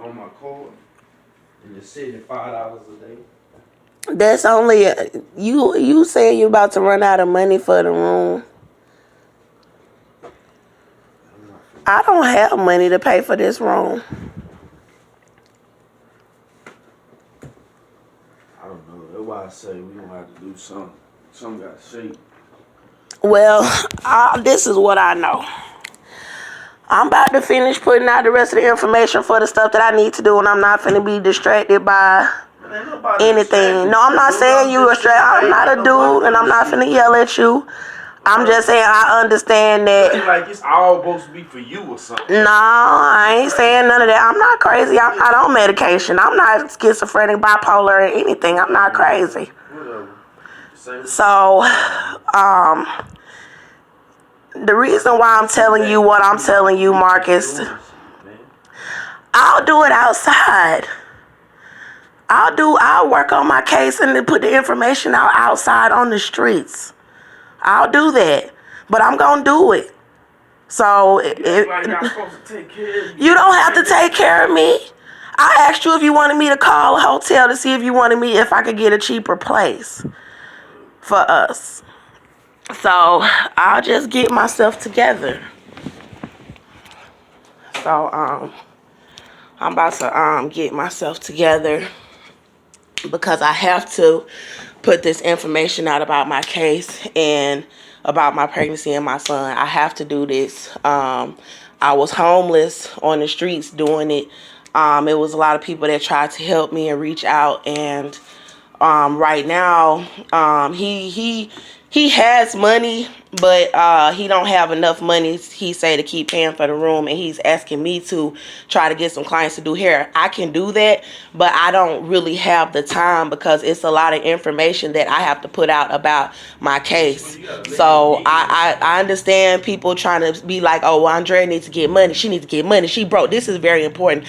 on my card, and it's $75 a day. That's only you saying you about to run out of money for the room. I don't have money to pay for this room. I don't know. That's why I say we gonna have to do something. Something got shake. Well, this is what I know. I'm about to finish putting out the rest of the information for the stuff that I need to do, and I'm not finna be distracted by anything. No, I'm not saying you are straight. I'm not a dude, and I'm not finna yell at you. I'm just saying I understand that. Like it's all supposed to be for you or something. No, I ain't saying none of that. I'm not crazy. I'm not on medication. I'm not schizophrenic, bipolar, or anything. I'm not crazy. So, the reason why I'm telling you what I'm telling you, Marcus, I'll do it outside. I'll work on my case and then put the information out outside on the streets. I'll do that, but I'm gonna do it. So you don't have to take care of me. I asked you if you wanted me to call a hotel to see if I could get a cheaper place for us. So I'll just get myself together. So I'm about to get myself together because I have to put this information out about my case and about my pregnancy and my son. I have to do this. I was homeless on the streets doing it. It was a lot of people that tried to help me and reach out, and right now he has money, but he don't have enough money, he say, to keep paying for the room, and he's asking me to try to get some clients to do hair. I can do that, but I don't really have the time because it's a lot of information that I have to put out about my case. So I understand people trying to be like, oh, well, Andrea needs to get money. She needs to get money. She broke. This is very important.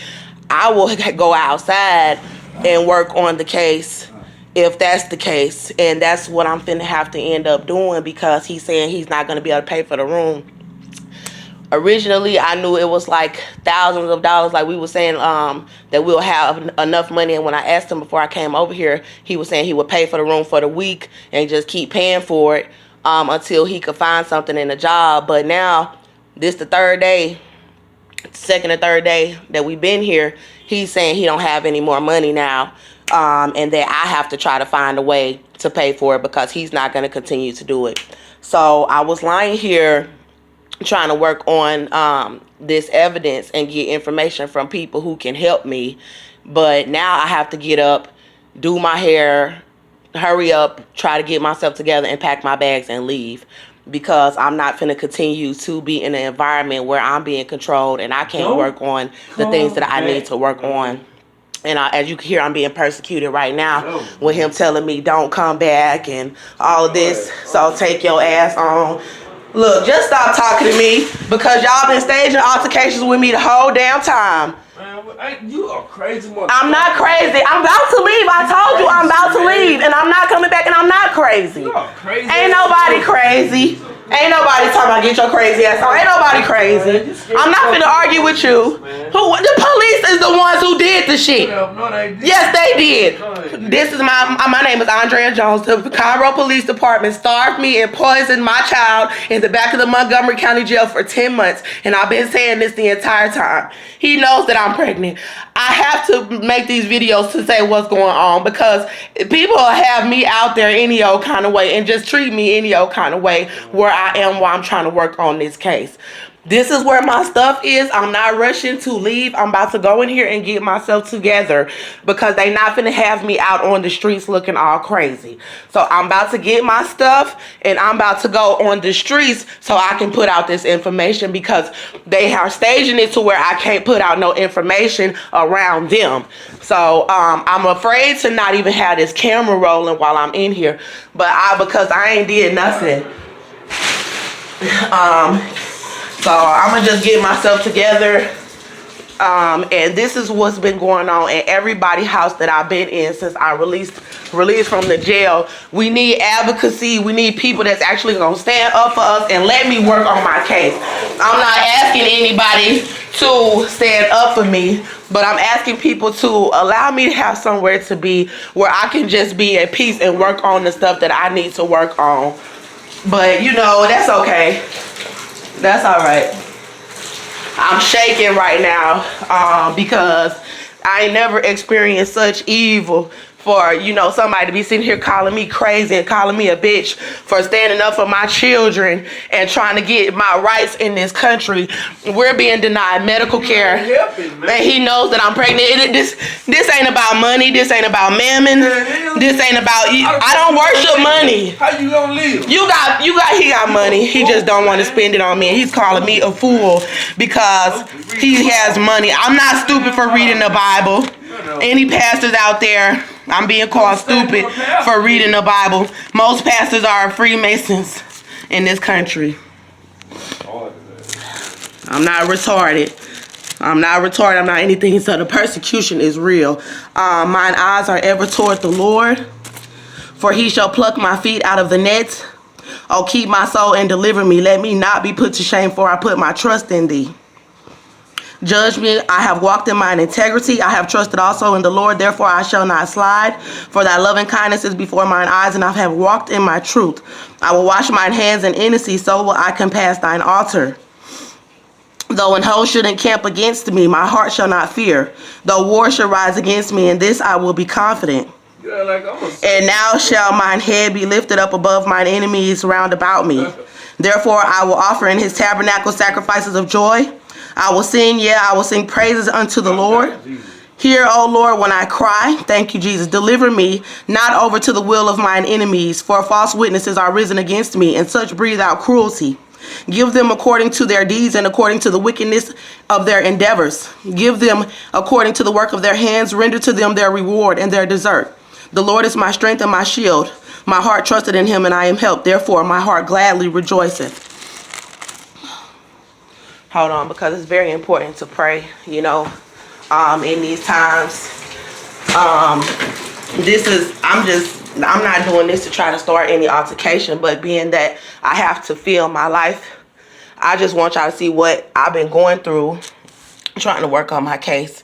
I will go outside and work on the case if that's the case, and that's what I'm finna have to end up doing because he's saying he's not gonna be able to pay for the room. Originally, I knew it was like thousands of dollars, like we were saying, that we'll have enough money. And when I asked him before I came over here, he was saying he would pay for the room for the week and just keep paying for it until he could find something in the job. But now, this the second or third day that we've been here, he's saying he don't have any more money now. And that I have to try to find a way to pay for it because he's not going to continue to do it. So I was lying here trying to work on this evidence and get information from people who can help me. But now I have to get up, do my hair, hurry up, try to get myself together and pack my bags and leave. Because I'm not finna continue to be in an environment where I'm being controlled and I can't work on the things that I need to work on. And as you can hear, I'm being persecuted right now with him telling me don't come back and all of this. So take your ass on. Look, just stop talking to me because y'all been staging altercations with me the whole damn time. Man, you are crazy. I'm not crazy. I'm about to leave. I told you I'm about to leave, and I'm not coming back, and I'm not crazy. You are crazy. Ain't nobody crazy. Ain't nobody talking about get your crazy ass on. Ain't nobody crazy. I'm not finna argue with you. The police is the ones who did the shit. Yes, they did. This is my name is Andrea Jones. The Cairo Police Department starved me and poisoned my child in the back of the Montgomery County Jail for 10 months. And I've been saying this the entire time. He knows that I'm pregnant. I have to make these videos to say what's going on because people have me out there any old kind of way and just treat me any old kind of way where I am while I'm trying to work on this case. This is where my stuff is. I'm not rushing to leave. I'm about to go in here and get myself together because they not finna have me out on the streets looking all crazy. So I'm about to get my stuff and I'm about to go on the streets so I can put out this information because they are staging it to where I can't put out no information around them. So I'm afraid to not even have this camera rolling while I'm in here. But because I ain't did nothing. So I'm gonna just get myself together. And this is what's been going on in everybody's house that I've been in since I released from the jail. We need advocacy. We need people that's actually gonna stand up for us and let me work on my case. I'm not asking anybody to stand up for me, But I'm asking people to allow me to have somewhere to be where I can just be at peace and work on the stuff that I need to work on. But, you know, that's okay. That's all right. I'm shaking right now because I ain't never experienced such evil for, you know, somebody to be sitting here calling me crazy and calling me a bitch for standing up for my children and trying to get my rights in this country. We're being denied medical care. And he knows that I'm pregnant. This ain't about money. This ain't about mammon. This ain't about, I don't worship money. How you gonna live? He got money. He just don't want to spend it on me. And he's calling me a fool because he has money. I'm not stupid for reading the Bible. Any pastors out there, I'm being called stupid for reading the Bible. Most pastors are Freemasons in this country. I'm not retarded. I'm not anything. So the persecution is real. Mine eyes are ever toward the Lord, for he shall pluck my feet out of the net. Oh, keep my soul and deliver me. Let me not be put to shame, for I put my trust in thee. Judge me, I have walked in mine integrity. I have trusted also in the Lord, therefore I shall not slide. For thy loving kindness is before mine eyes, and I have walked in my truth. I will wash mine hands in innocency, so will I compass thine altar. Though an host should encamp against me, my heart shall not fear. Though war should rise against me, in this I will be confident. And now shall mine head be lifted up above mine enemies round about me. Therefore I will offer in his tabernacle sacrifices of joy. I will sing, I will sing praises unto the Lord. Hear, O Lord, when I cry. Thank you, Jesus. Deliver me not over to the will of mine enemies, for false witnesses are risen against me, and such breathe out cruelty. Give them according to their deeds and according to the wickedness of their endeavors. Give them according to the work of their hands. Render to them their reward and their desert. The Lord is my strength and my shield. My heart trusted in him, and I am helped. Therefore, my heart gladly rejoiceth. Hold on, because it's very important to pray, you know, in these times. I'm not doing this to try to start any altercation, but being that I have to feel my life, I just want y'all to see what I've been going through, trying to work on my case.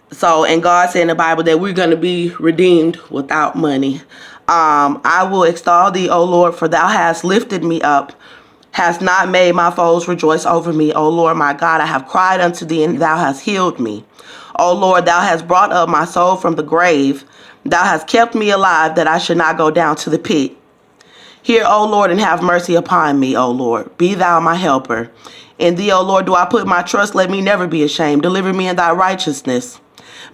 So, and God said in the Bible that we're going to be redeemed without money. I will extol thee, O Lord, for thou hast lifted me up, hast not made my foes rejoice over me. O Lord, my God, I have cried unto thee, and thou hast healed me. O Lord, thou hast brought up my soul from the grave. Thou hast kept me alive, that I should not go down to the pit. Hear, O Lord, and have mercy upon me, O Lord. Be thou my helper. In thee, O Lord, do I put my trust. Let me never be ashamed. Deliver me in thy righteousness.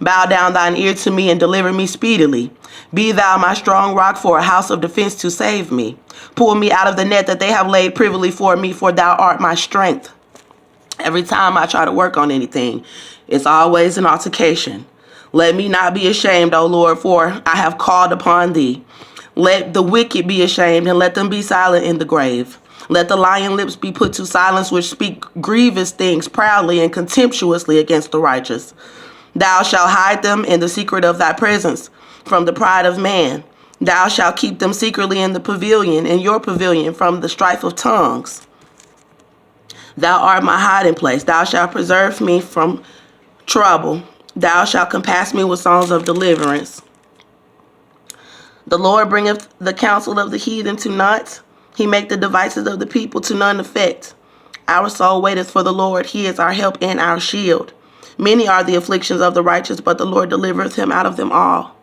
Bow down thine ear to me and deliver me speedily. Be thou my strong rock, for a house of defense to save me. Pull me out of the net that they have laid privily for me, for thou art my strength. Every time I try to work on anything, it's always an altercation. Let me not be ashamed, O Lord, for I have called upon thee. Let the wicked be ashamed, and let them be silent in the grave. Let the lying lips be put to silence, which speak grievous things proudly and contemptuously against the righteous. Thou shalt hide them in the secret of thy presence from the pride of man. Thou shalt keep them secretly in the pavilion, in your pavilion, from the strife of tongues. Thou art my hiding place. Thou shalt preserve me from trouble. Thou shalt compass me with songs of deliverance. The Lord bringeth the counsel of the heathen to naught. He make the devices of the people to none effect. Our soul waiteth for the Lord. He is our help and our shield. Many are the afflictions of the righteous, but the Lord delivereth him out of them all.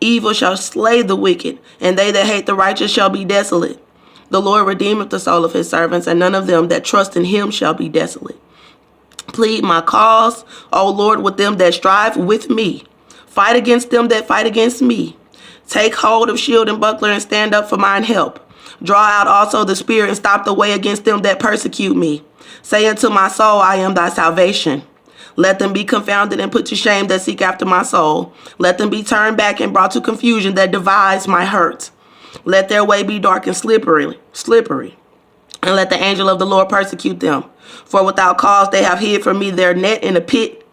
Evil shall slay the wicked, and they that hate the righteous shall be desolate. The Lord redeemeth the soul of his servants, and none of them that trust in him shall be desolate. Plead my cause, O Lord, with them that strive with me. Fight against them that fight against me. Take hold of shield and buckler, and stand up for mine help. Draw out also the spear, and stop the way against them that persecute me. Say unto my soul, I am thy salvation. Let them be confounded and put to shame that seek after my soul. Let them be turned back and brought to confusion that devise my hurt. Let their way be dark and slippery, and let the angel of the Lord persecute them. For without cause they have hid for me their net in a pit,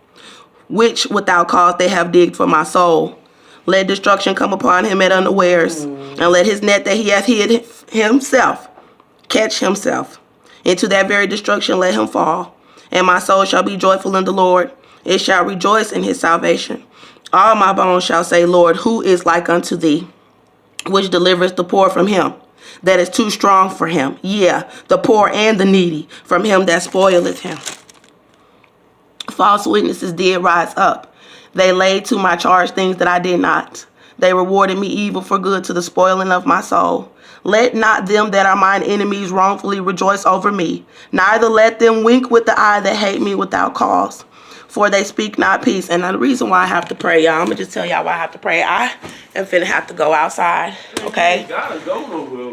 which without cause they have digged for my soul. Let destruction come upon him at unawares, and let his net that he hath hid himself catch himself. Into that very destruction let him fall. And my soul shall be joyful in the Lord. It shall rejoice in his salvation. All my bones shall say, Lord, who is like unto thee, which delivers the poor from him that is too strong for him? Yeah, the poor and the needy from him that spoileth him. False witnesses did rise up. They laid to my charge things that I did not. They rewarded me evil for good, to the spoiling of my soul. Let not them that are mine enemies wrongfully rejoice over me, neither let them wink with the eye that hate me without cause. For they speak not peace. And the reason why I have to pray, y'all, I'm going to just tell y'all why I have to pray. I am finna have to go outside, okay?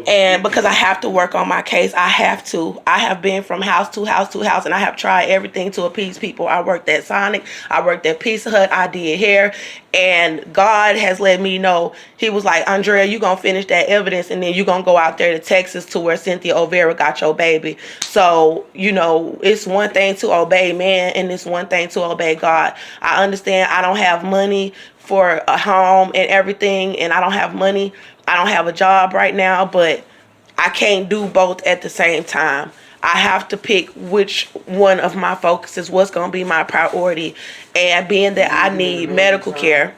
And because I have to work on my case, I have to. I have been from house to house to house, and I have tried everything to appease people. I worked at Sonic. I worked at Pizza Hut. I did hair. And God has let me know, he was like, Andrea, you're going to finish that evidence, and then you're going to go out there to Texas to where Cynthia O'Vera got your baby. So, you know, it's one thing to obey man, and it's one thing to obey God. I understand I don't have money for a home and everything, and I don't have money. I don't have a job right now, but I can't do both at the same time. I have to pick which one of my focuses, what's going to be my priority. And being that I need medical care,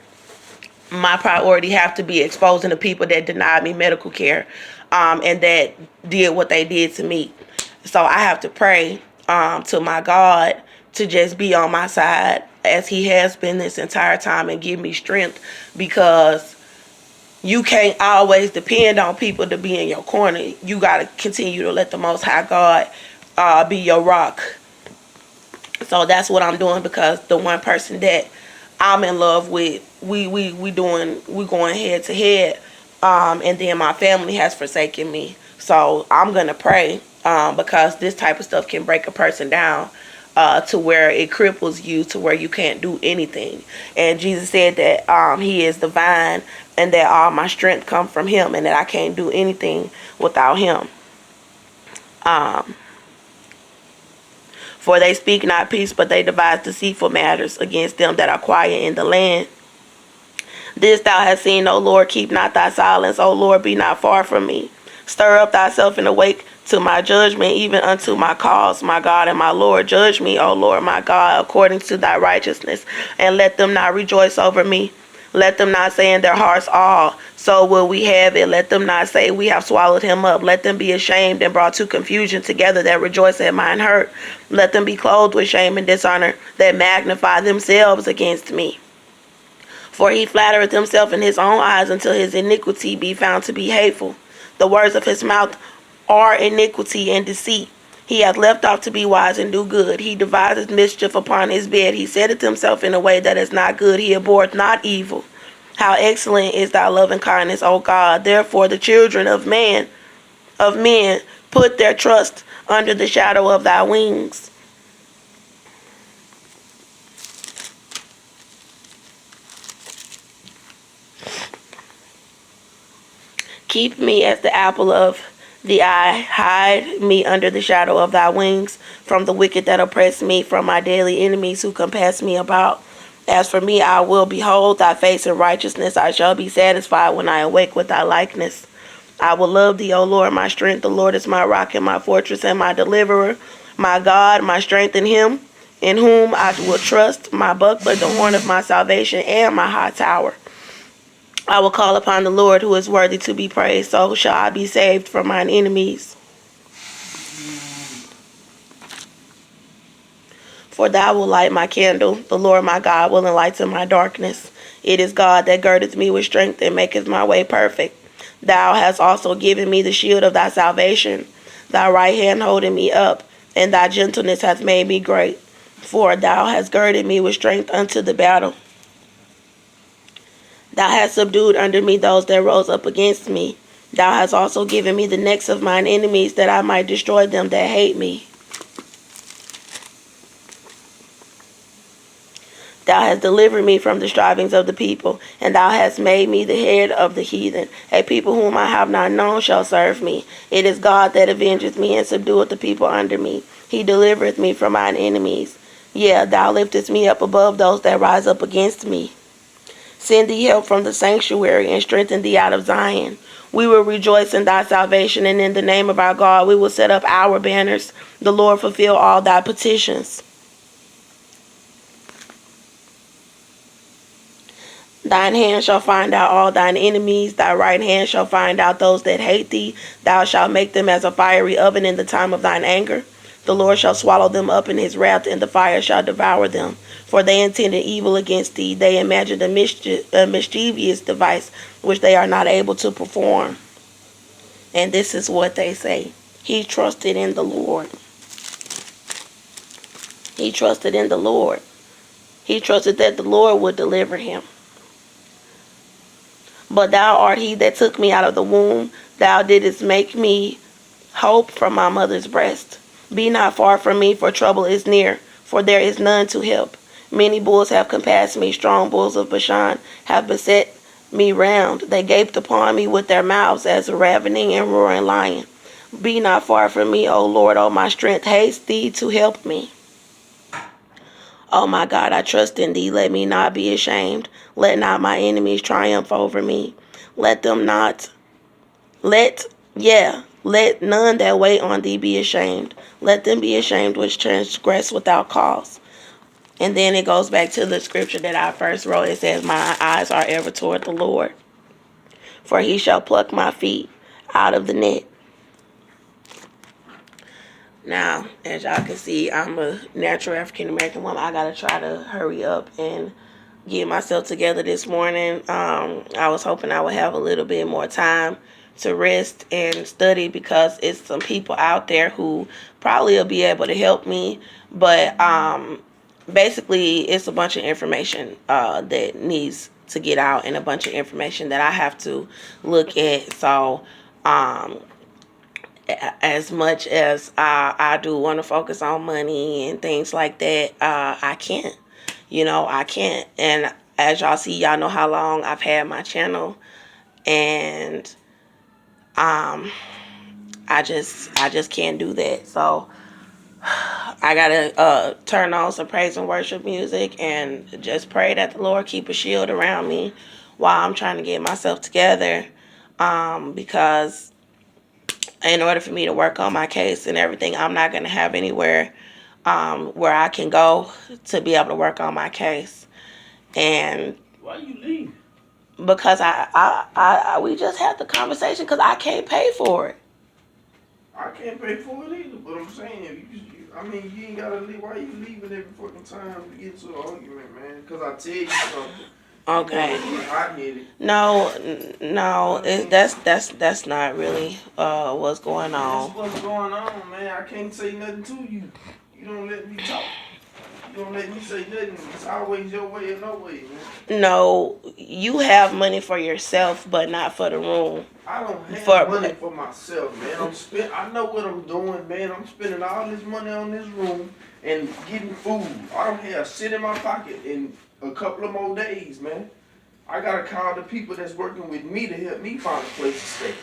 my priority have to be exposing the people that denied me medical care, and that did what they did to me. So I have to pray to my God to just be on my side as he has been this entire time, and give me strength, because you can't always depend on people to be in your corner. You got to continue to let the Most High God be your rock. So that's what I'm doing, because the one person that I'm in love with, we going head to head, and then my family has forsaken me. So I'm gonna pray, because this type of stuff can break a person down, to where it cripples you, to where you can't do anything. And Jesus said that he is the vine, and that all my strength come from him, and that I can't do anything without him. For they speak not peace, but they devise deceitful matters against them that are quiet in the land. This thou hast seen, O Lord, keep not thy silence. O Lord, be not far from me. Stir up thyself and awake to my judgment, even unto my cause. My God and my Lord, judge me, O Lord my God, according to thy righteousness, and let them not rejoice over me. Let them not say in their hearts, all, so will we have it. Let them not say, we have swallowed him up. Let them be ashamed and brought to confusion together that rejoice at mine hurt. Let them be clothed with shame and dishonor that magnify themselves against me. For he flattereth himself in his own eyes, until his iniquity be found to be hateful. The words of his mouth are iniquity and deceit. He hath left off to be wise and do good. He deviseth mischief upon his bed. He setteth himself in a way that is not good. He abhorreth not evil. How excellent is thy loving kindness, O God. Therefore the children of men put their trust under the shadow of thy wings. Keep me as the apple of the eye. Hide me under the shadow of thy wings, from the wicked that oppress me, from my daily enemies who compass me about. As for me, I will behold thy face in righteousness. I shall be satisfied when I awake with thy likeness. I will love thee, O Lord, my strength. The Lord is my rock and my fortress and my deliverer. My God, my strength in him, in whom I will trust, my buckler, the horn of my salvation, and my high tower. I will call upon the Lord, who is worthy to be praised. So shall I be saved from mine enemies. For thou wilt light my candle. The Lord my God will enlighten my darkness. It is God that girdeth me with strength and maketh my way perfect. Thou hast also given me the shield of thy salvation. Thy right hand holding me up, and thy gentleness hath made me great. For thou hast girded me with strength unto the battle. Thou hast subdued under me those that rose up against me. Thou hast also given me the necks of mine enemies, that I might destroy them that hate me. Thou hast delivered me from the strivings of the people, and thou hast made me the head of the heathen. A people whom I have not known shall serve me. It is God that avengeth me and subdueth the people under me. He delivereth me from mine enemies. Yea, thou liftest me up above those that rise up against me. Send thee help from the sanctuary, and strengthen thee out of Zion. We will rejoice in thy salvation, and in the name of our God we will set up our banners. The Lord fulfill all thy petitions. Thine hand shall find out all thine enemies. Thy right hand shall find out those that hate thee. Thou shalt make them as a fiery oven in the time of thine anger. The Lord shall swallow them up in his wrath, and the fire shall devour them. For they intended evil against thee. They imagined a mischievous device which they are not able to perform. And this is what they say. He trusted in the Lord. He trusted in the Lord. He trusted that the Lord would deliver him. But thou art he that took me out of the womb. Thou didst make me hope from my mother's breast. Be not far from me, for trouble is near, for there is none to help. Many bulls have compassed me, strong bulls of Bashan have beset me round. They gaped upon me with their mouths as a ravening and roaring lion. Be not far from me, O Lord, O my strength. Haste thee to help me. O my God, I trust in thee. Let me not be ashamed. Let not my enemies triumph over me. Let none that wait on thee be ashamed. Let them be ashamed which transgress without cause. And then it goes back to the scripture that I first wrote. It says, my eyes are ever toward the Lord, for he shall pluck my feet out of the net. Now, as y'all can see, I'm a natural African American woman. I gotta try to hurry up and get myself together this morning. I was hoping I would have a little bit more time to rest and study, because it's some people out there who probably will be able to help me. But basically, it's a bunch of information that needs to get out, and a bunch of information that I have to look at. So as much as I do want to focus on money and things like that, I can't. I can't. And as y'all see, y'all know how long I've had my channel, and I just can't do that. So I gotta turn on some praise and worship music and just pray that the Lord keep a shield around me while I'm trying to get myself together, because in order for me to work on my case and everything, I'm not going to have anywhere where I can go to be able to work on my case. And why you leave? Because we just had the conversation, because I can't pay for it. I can't pay for it either, but I'm saying, you ain't gotta leave. Why you leaving every fucking time we get to an argument, man? Because I tell you something. Okay. No, that's not really what's going on. That's what's going on, man. I can't say nothing to you. You don't let me talk. You don't let me say nothing. It's always your way or no way, man. No, you have money for yourself, but not for the room. I don't have money for myself, man. I know what I'm doing, man. I'm spending all this money on this room and getting food. I don't have shit in my pocket in a couple of more days, man. I gotta call the people that's working with me to help me find a place to stay.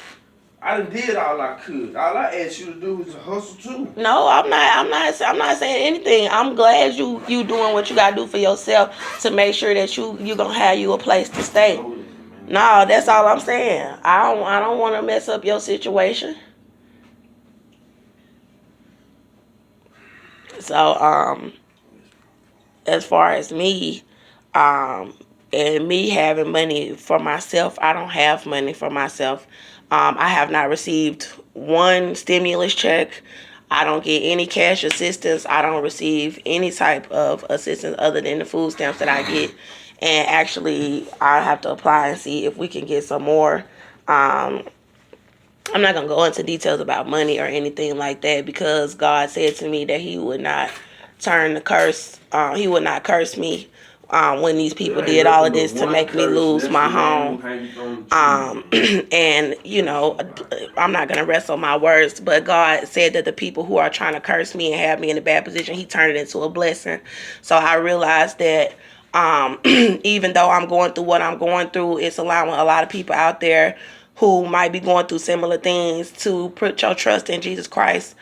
I done did all I could. All I asked you to do is to hustle too. No, I'm not saying anything. I'm glad you doing what you gotta do for yourself to make sure that you gonna have you a place to stay. No, that's all I'm saying. I don't want to mess up your situation. So as far as me, and me having money for myself, I don't have money for myself. I have not received one stimulus check. I don't get any cash assistance. I don't receive any type of assistance other than the food stamps that I get. And actually, I have to apply and see if we can get some more. I'm not going to go into details about money or anything like that, because God said to me that he would not turn the curse. He would not curse me when these people did all of this to make me lose my home. And, I'm not going to rest on my words, but God said that the people who are trying to curse me and have me in a bad position, he turned it into a blessing. So I realized that even though I'm going through what I'm going through, it's allowing a lot of people out there who might be going through similar things to put your trust in Jesus Christ.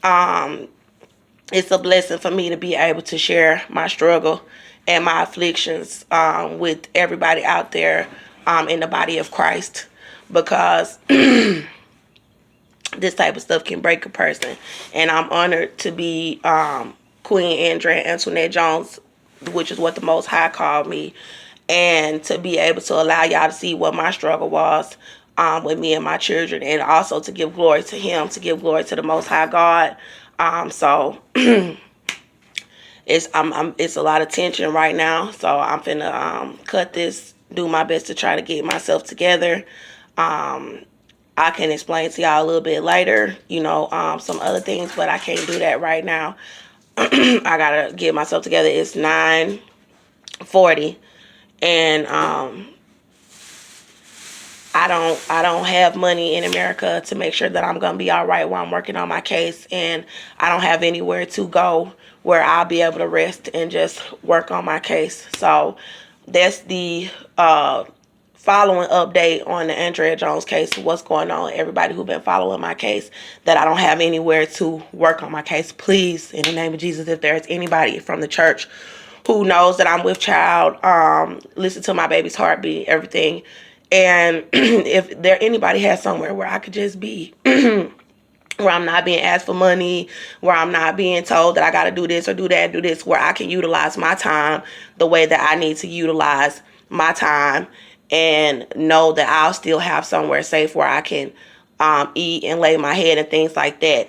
It's a blessing for me to be able to share my struggle and my afflictions with everybody out there in the body of Christ, because this type of stuff can break a person. And I'm honored to be Queen Andrea Antoinette Jones, which is what the Most High called me, and to be able to allow y'all to see what my struggle was with me and my children, and also to give glory to him, to give glory to the Most High God. So it's a lot of tension right now. So I'm finna cut this, do my best to try to get myself together. I can explain to y'all a little bit later, some other things, but I can't do that right now. I gotta get myself together. It's 9:40, and I don't have money in America to make sure that I'm gonna be all right while I'm working on my case, and I don't have anywhere to go where I'll be able to rest and just work on my case. So that's the following update on the Andrea Jones case. What's going on? Everybody who's been following my case, that I don't have anywhere to work on my case. Please, in the name of Jesus, if there's anybody from the church who knows that I'm with child, listen to my baby's heartbeat, everything. And if there anybody has somewhere where I could just be, where I'm not being asked for money, where I'm not being told that I got to do this or do that, do this, where I can utilize my time the way that I need to utilize my time, and know that I'll still have somewhere safe where I can eat and lay my head and things like that.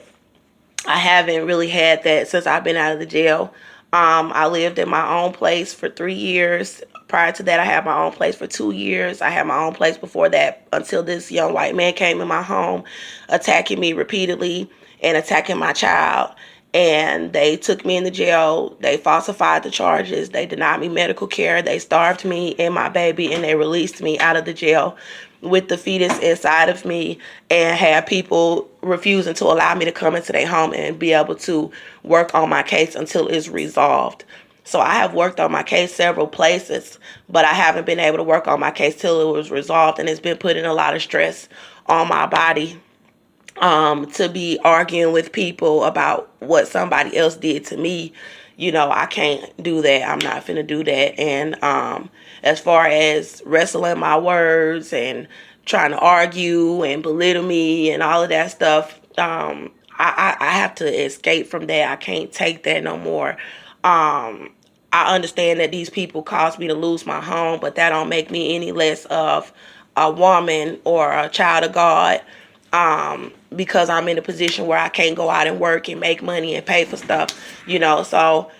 I haven't really had that since I've been out of the jail. I lived in my own place for 3 years. Prior to that, I had my own place for 2 years. I had my own place before that, until this young white man came in my home, attacking me repeatedly and attacking my child. And they took me in the jail. They falsified the charges. They denied me medical care. They starved me and my baby, and they released me out of the jail with the fetus inside of me, and had people refusing to allow me to come into their home and be able to work on my case until it's resolved. So I have worked on my case several places, but I haven't been able to work on my case till it was resolved, and it's been putting a lot of stress on my body to be arguing with people about what somebody else did to me. I can't do that. I'm not finna do that. And as far as wrestling my words and trying to argue and belittle me and all of that stuff, I have to escape from that. I can't take that no more. I understand that these people caused me to lose my home, but that don't make me any less of a woman or a child of God, because I'm in a position where I can't go out and work and make money and pay for stuff, so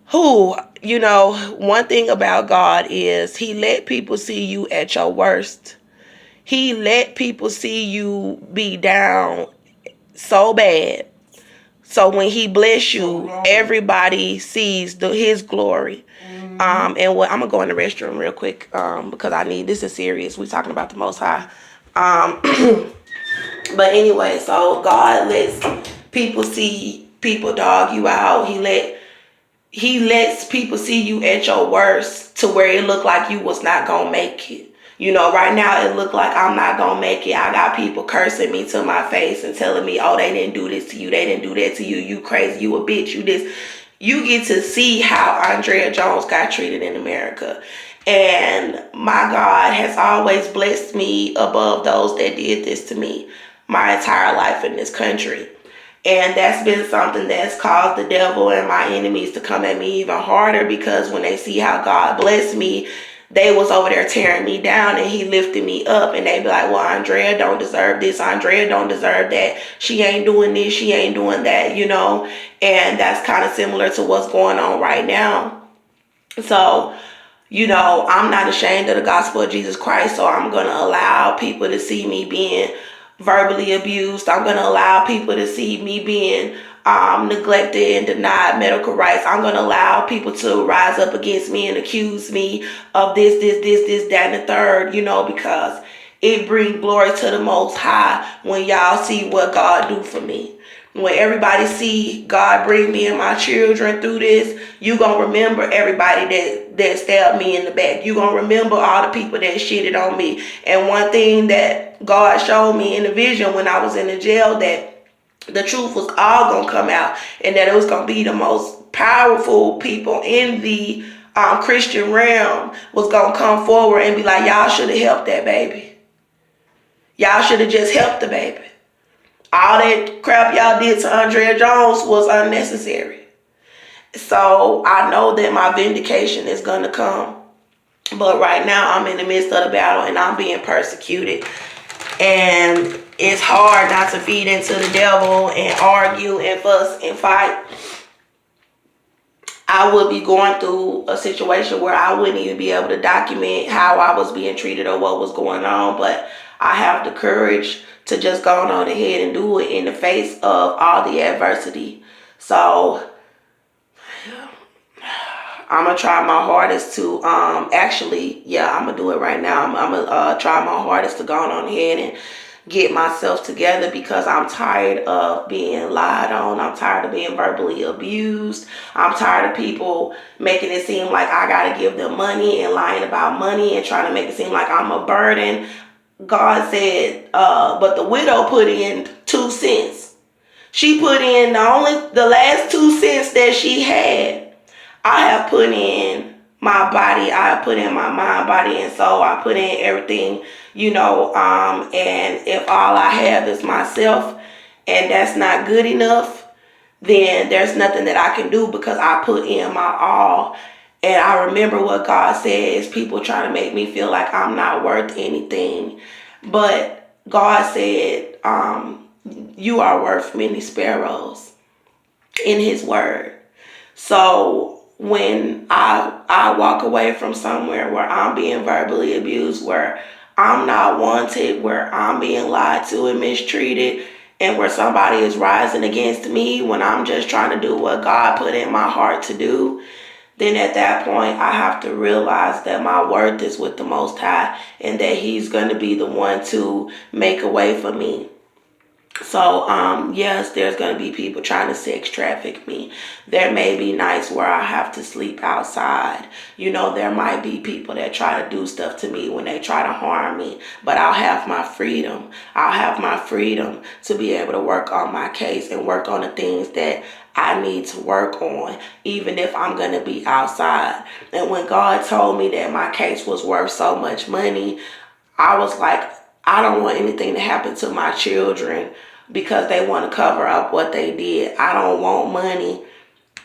one thing about God is he let people see you at your worst. He let people see you be down so bad. So when he bless you, everybody sees his glory. And what I'm gonna go in the restroom real quick, because this is serious. We're talking about the Most High. But anyway, so God lets people see people dog you out. He lets people see you at your worst, to where it looked like you was not gonna make it. Right now it looked like I'm not gonna make it. I got people cursing me to my face and telling me, oh, they didn't do this to you, they didn't do that to you, you crazy, you a bitch, you this. You get to see how Andrea Jones got treated in America. And my God has always blessed me above those that did this to me my entire life in this country. And that's been something that's caused the devil and my enemies to come at me even harder, because when they see how God blessed me, they was over there tearing me down, and he lifted me up, and they be like, well, Andrea don't deserve this, Andrea don't deserve that, she ain't doing this, she ain't doing that, and that's kind of similar to what's going on right now. So I'm not ashamed of the gospel of Jesus Christ, so I'm going to allow people to see me being verbally abused. I'm going to allow people to see me being neglected and denied medical rights. I'm going to allow people to rise up against me and accuse me of this, that, and the third, because it brings glory to the Most High when y'all see what God do for me. When everybody see God bring me and my children through this, you going to remember everybody that stabbed me in the back. You going to remember all the people that shitted on me. And one thing that God showed me in the vision when I was in the jail, that the truth was all going to come out, and that it was going to be the most powerful people in the Christian realm was going to come forward and be like, y'all should have helped that baby. Y'all should have just helped the baby. All that crap y'all did to Andrea Jones was unnecessary. So I know that my vindication is going to come. But right now, I'm in the midst of the battle and I'm being persecuted. And it's hard not to feed into the devil and argue and fuss and fight. I would be going through a situation where I wouldn't even be able to document how I was being treated or what was going on. But I have the courage to just go on ahead and do it in the face of all the adversity. So I'm gonna try my hardest to I'm gonna do it right now. I'm gonna try my hardest to go on ahead and get myself together, because I'm tired of being lied on. I'm tired of being verbally abused. I'm tired of people making it seem like I gotta give them money and lying about money and trying to make it seem like I'm a burden. God said, but the widow put in 2 cents. She put in the last 2 cents that she had. I have put in my body. I have put in my mind, body, and soul. I put in everything, and if all I have is myself and that's not good enough, then there's nothing that I can do, because I put in my all. And I remember what God says, people try to make me feel like I'm not worth anything. But God said, you are worth many sparrows in his word. So when I walk away from somewhere where I'm being verbally abused, where I'm not wanted, where I'm being lied to and mistreated, and where somebody is rising against me when I'm just trying to do what God put in my heart to do, then at that point I have to realize that my worth is with the Most High and that he's going to be the one to make a way for me. So, yes, there's going to be people trying to sex traffic me. There may be nights where I have to sleep outside. There might be people that try to do stuff to me when they try to harm me. But I'll have my freedom. I'll have my freedom to be able to work on my case and work on the things that I need to work on, even if I'm going to be outside. And when God told me that my case was worth so much money, I was like, I don't want anything to happen to my children because they want to cover up what they did. I don't want money.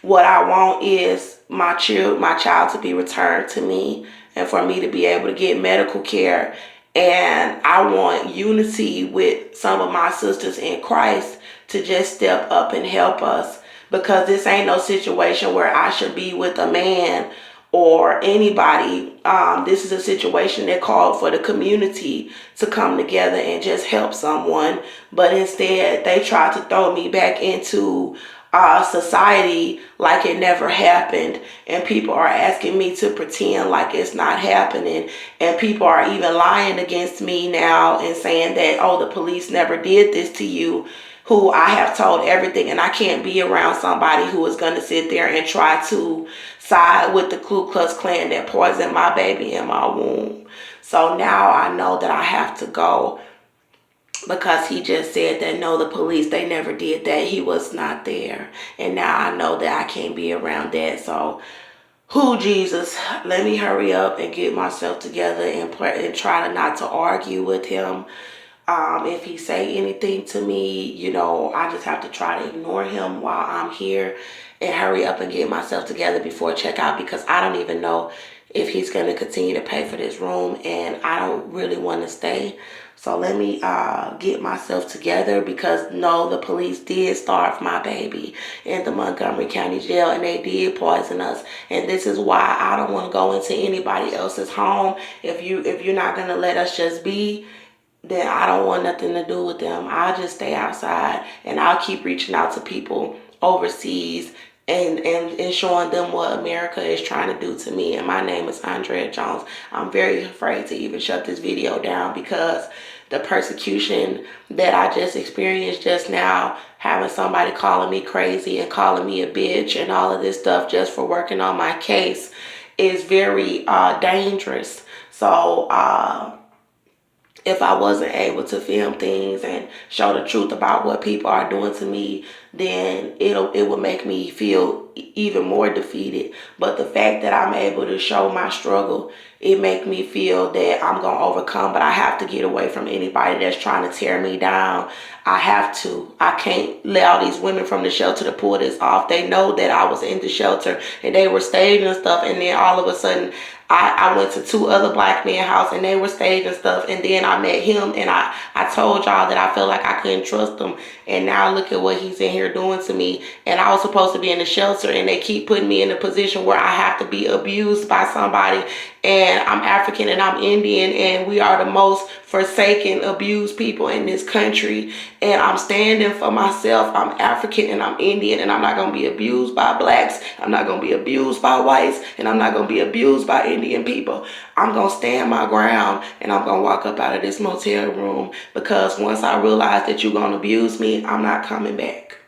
What I want is my child to be returned to me and for me to be able to get medical care. And I want unity with some of my sisters in Christ to just step up and help us, because this ain't no situation where I should be with a man or anybody. This is a situation that called for the community to come together and just help someone. But instead, they tried to throw me back into society like it never happened. And people are asking me to pretend like it's not happening. And people are even lying against me now and saying that, oh, the police never did this to you, who I have told everything. And I can't be around somebody who is going to sit there and try to side with the Ku Klux Klan that poisoned my baby in my womb. So now I know that I have to go, because he just said that, no, the police, they never did that. He was not there. And now I know that I can't be around that. So, Jesus, let me hurry up and get myself together and try to not to argue with him. If he say anything to me, I just have to try to ignore him while I'm here and hurry up and get myself together before checkout, because I don't even know if he's going to continue to pay for this room, and I don't really want to stay. So let me get myself together, because no, the police did starve my baby in the Montgomery County Jail, and they did poison us. And this is why I don't want to go into anybody else's home. If you're not going to let us just be, then I don't want nothing to do with them. I'll just stay outside, and I'll keep reaching out to people overseas and showing them what America is trying to do to me. And my name is Andrea Jones. I'm very afraid to even shut this video down, because the persecution that I just experienced just now, having somebody calling me crazy and calling me a bitch and all of this stuff just for working on my case, is very dangerous. So if I wasn't able to film things and show the truth about what people are doing to me, then it would make me feel even more defeated. But the fact that I'm able to show my struggle, it makes me feel that I'm going to overcome. But I have to get away from anybody that's trying to tear me down. I have to. I can't allow these women from the shelter to pull this off. They know that I was in the shelter and they were staging and stuff, and then all of a sudden I went to 2 other black men house and they were staged and stuff, and then I met him, and I told y'all that I felt like I couldn't trust him, and now look at what he's in here doing to me. And I was supposed to be in the shelter, and they keep putting me in a position where I have to be abused by somebody. And I'm African and I'm Indian, and we are the most forsaken, abused people in this country. And I'm standing for myself. I'm African and I'm Indian, and I'm not going to be abused by blacks. I'm not going to be abused by whites, and I'm not going to be abused by Indian people. I'm going to stand my ground, and I'm going to walk up out of this motel room, because once I realize that you're going to abuse me, I'm not coming back.